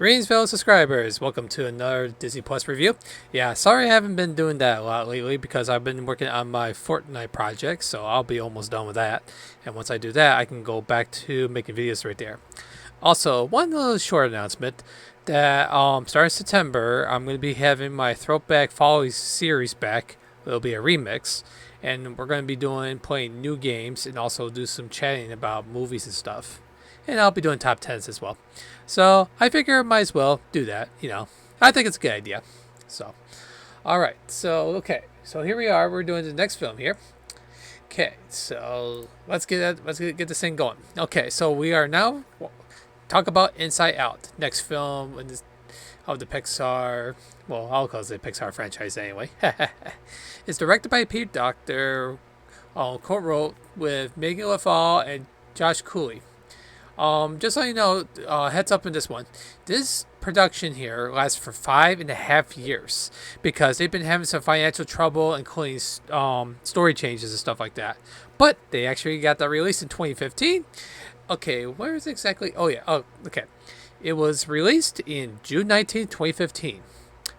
Greetings, fellow subscribers. Welcome to another Disney Plus review. Yeah, sorry I haven't been doing that a lot lately because I've been working on my Fortnite project, so I'll be almost done with that. And once I do that, I can go back to making videos right there. Also, one little short announcement that starting September, I'm going to be having my Throwback Follies series back. It'll be a remix, and we're going to be playing new games and also do some chatting about movies and stuff. And I'll be doing top 10s as well. So I figure I might as well do that. I think it's a good idea. So, alright. So here we are. We're doing the next film here. Okay, so let's get this thing going. Okay, so we are now talk about Inside Out. Next film of the Pixar, well, I'll call it the Pixar franchise anyway. It's directed by Peter Docter, co-wrote with Megan LaFall and Josh Cooley. Just so you know, heads up in this one. This production here lasts for 5.5 years because they've been having some financial trouble, including story changes and stuff like that. But they actually got that released in 2015. Okay, where is it exactly? Oh yeah. Oh, okay. It was released in June 19th, 2015.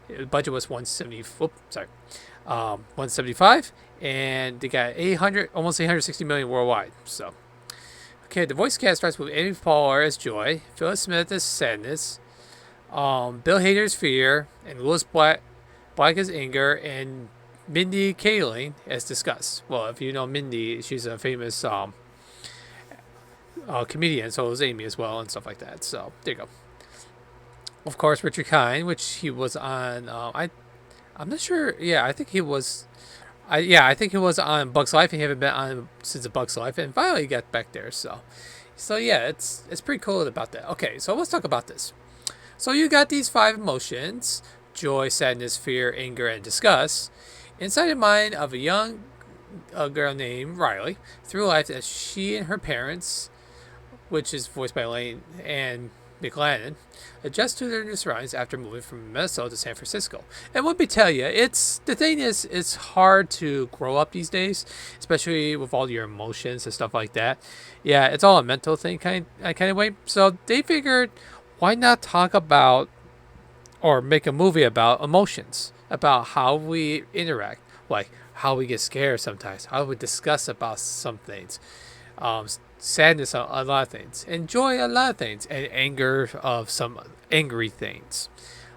The budget was 175, and they got almost 860 million worldwide. So. Okay, the voice cast starts with Amy Poehler as Joy, Philip Smith as Sadness, Bill Hader as Fear, and Louis Black as Anger, and Mindy Kaling as Disgust. Well, if you know Mindy, she's a famous comedian, so is Amy as well, and stuff like that. So, there you go. Of course, Richard Kind, which he was on, I'm not sure, yeah, I think he was... I think he was on Bugs Life, and he haven't been on since the Bugs Life, and finally got back there. So yeah, it's pretty cool about that. Okay, so let's talk about this. So you got these 5 emotions: joy, sadness, fear, anger, and disgust, inside the mind of a girl named Riley through life as she and her parents, which is voiced by Lane and McLennan, adjust to their new surroundings after moving from Minnesota to San Francisco. And let me tell you, it's hard to grow up these days, especially with all your emotions and stuff like that. Yeah, it's all a mental thing kind of way. So they figured, why not talk about or make a movie about emotions, about how we interact, like how we get scared sometimes, how we discuss about some things. Sadness on a lot of things, and joy on a lot of things, and anger of some angry things.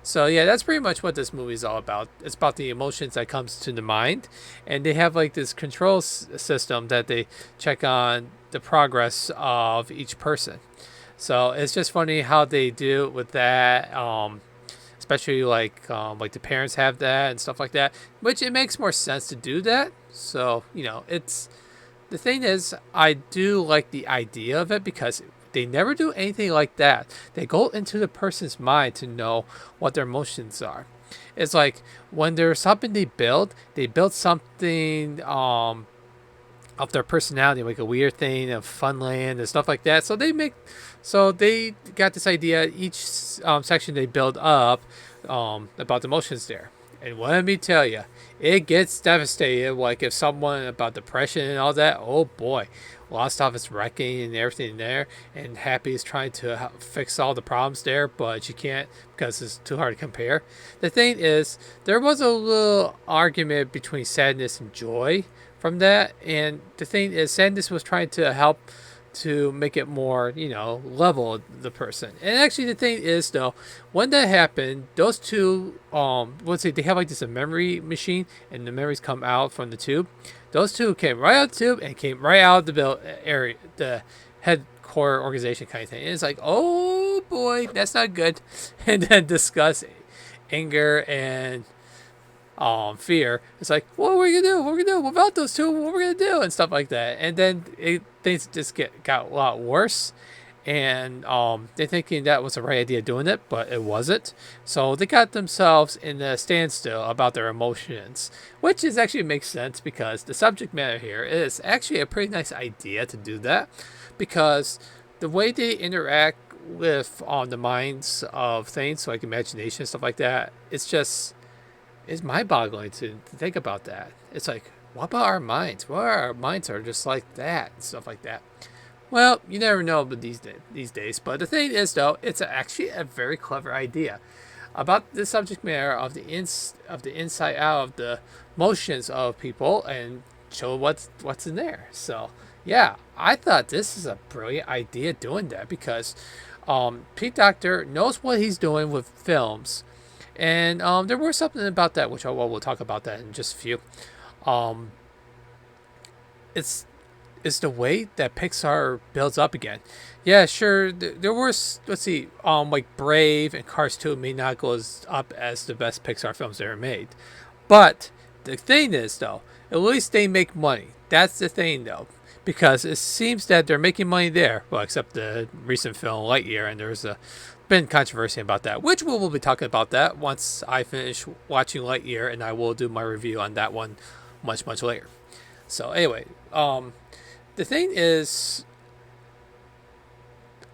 So yeah, that's pretty much what this movie is all about. It's about the emotions that comes to the mind, and they have like this control system that they check on the progress of each person. So it's just funny how they do it with that, especially like the parents have that and stuff like that, which it makes more sense to do that. So it's. The thing is, I do like the idea of it because they never do anything like that. They go into the person's mind to know what their emotions are. It's like when there's something they build something of their personality, like a weird thing of Funland and stuff like that. So they got this idea. Each section they build up about the emotions there. And let me tell you, it gets devastated. Like if someone about depression and all that, oh boy, a lot of stuff is wrecking and everything there. And Happy is trying to fix all the problems there, but she can't because it's too hard to compare. The thing is, there was a little argument between Sadness and Joy from that. And the thing is, Sadness was trying to help to make it more, level the person. And actually the thing is though, when that happened, those two, let's say they have like this a memory machine and the memories come out from the tube. Those two came right out of the tube and came right out of the area, the headquarter organization kind of thing. And it's like, oh boy, that's not good. And then discuss anger and fear. It's like, what are we gonna do? What are we gonna do without those two? What are we gonna do? And stuff like that. And then things just got a lot worse. And they're thinking that was the right idea doing it, but it wasn't. So they got themselves in a standstill about their emotions, which is actually makes sense because the subject matter here is actually a pretty nice idea to do that, because the way they interact with the minds of things like imagination and stuff like that, it's mind-boggling to think about that. It's like, what about our minds? What are our minds are just like that and stuff like that. Well, you never know these days. But the thing is, though, it's actually a very clever idea about the subject matter of of the inside out of the motions of people and show what's in there. So yeah, I thought this is a brilliant idea doing that because Pete Docter knows what he's doing with films, and there was something about that which we'll talk about that in just a few. Um, it's is the way that Pixar builds up again. Yeah, sure. There was, let's see, like Brave and Cars 2 may not go as up as the best Pixar films ever made, but the thing is, though, at least they make money. That's the thing, though, because it seems that they're making money there. Well, except the recent film Lightyear, and there's been controversy about that, which we will be talking about that once I finish watching Lightyear, and I will do my review on that one much later. So anyway, the thing is,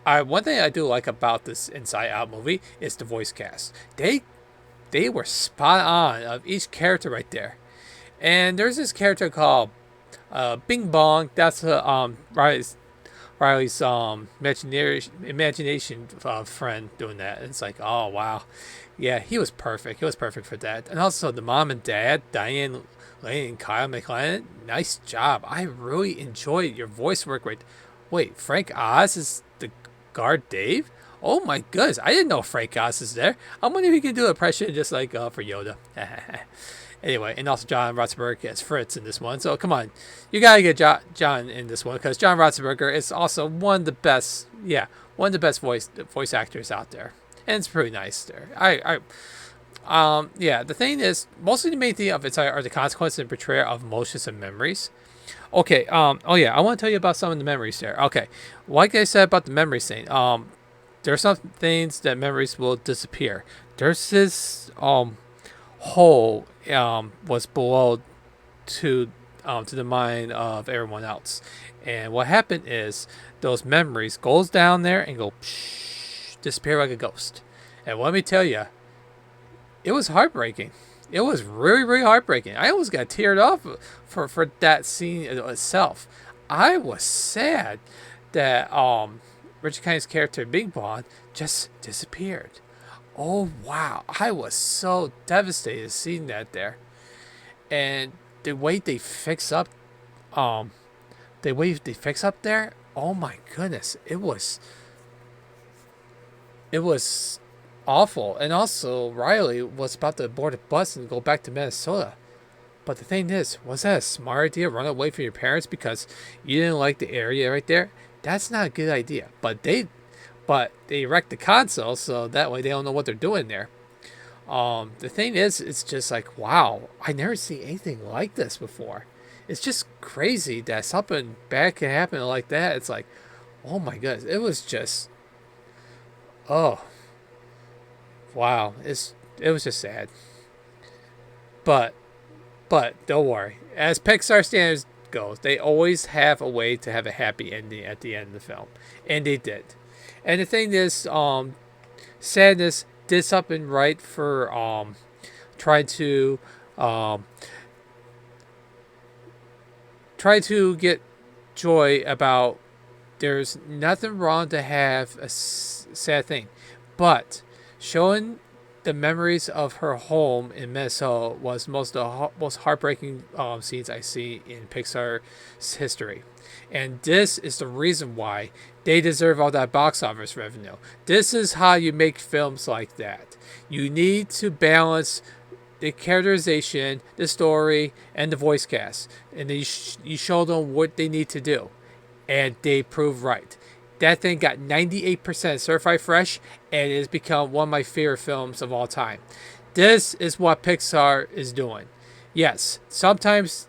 one thing I do like about this Inside Out movie is the voice cast. They were spot on of each character right there. And there's this character called Bing Bong. That's Riley's imagination friend doing that. It's like, oh wow, yeah, he was perfect. He was perfect for that. And also the mom and dad, Diane Lane and Kyle McLennan. Nice job. I really enjoyed your voice work. Wait, Frank Oz is the guard Dave? Oh my goodness, I didn't know Frank Oz is there. I'm wondering if he can do an impression just like for Yoda. Anyway, and also John Ratzenberger as Fritz in this one. So come on, you gotta get John in this one because John Ratzenberger is also one of the best, one of the best voice actors out there, and it's pretty nice there. Yeah. The thing is, mostly the main thing of it are the consequences and portrayal of emotions and memories. Okay. Oh yeah, I want to tell you about some of the memories there. Okay, like I said about the memories thing. There are some things that memories will disappear. There's this hole was below to the mind of everyone else, and what happened is those memories goes down there and go psh, disappear like a ghost. And let me tell you, it was heartbreaking. It was really heartbreaking. I almost got teared off for that scene itself. I was sad that Richard Kine's character Big Bond just disappeared. Oh wow, I was so devastated seeing that there. And the way they fix up um there, oh my goodness, it was awful. And also Riley was about to board a bus and go back to Minnesota. But the thing is, was that a smart idea? Run away from your parents because you didn't like the area right there? That's not a good idea. But they wrecked the console, so that way they don't know what they're doing there. The thing is, it's just like, wow, I never see anything like this before. It's just crazy that something bad can happen like that. It's like, oh my goodness, it was just, oh, wow, it was just sad. But but don't worry, as Pixar standards goes, they always have a way to have a happy ending at the end of the film, and they did. And the thing is, sadness did something right for trying to um, try to get joy about there's nothing wrong to have a sad thing, but showing the memories of her home in Minnesota was most heartbreaking scenes I see in Pixar's history. And this is the reason why they deserve all that box office revenue. This is how you make films like that. You need to balance the characterization, the story, and the voice cast. And then you show them what they need to do. And they prove right. That thing got 98% certified fresh, and it has become one of my favorite films of all time. This is what Pixar is doing. Yes, sometimes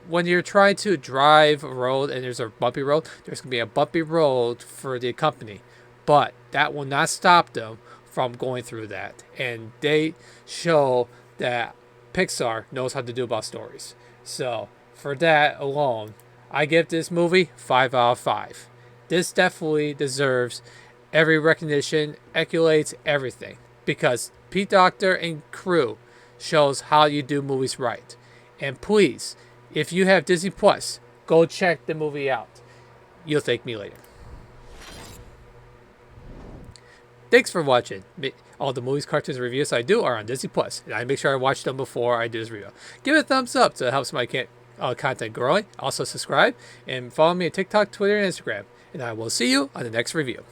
when you're trying to drive a road and there's a bumpy road, there's going to be a bumpy road for the company. But that will not stop them from going through that. And they show that Pixar knows how to do about stories. So, for that alone, I give this movie 5 out of 5. This definitely deserves every recognition, accolades, everything. Because Pete Docter and crew shows how you do movies right. And please, if you have Disney Plus, go check the movie out. you'll thank me later. Thanks for watching. All the movies, cartoons, and reviews I do are on Disney Plus, and I make sure I watch them before I do this review. Give it a thumbs up so it helps my content growing. Also subscribe and follow me on TikTok, Twitter, and Instagram. And I will see you on the next review.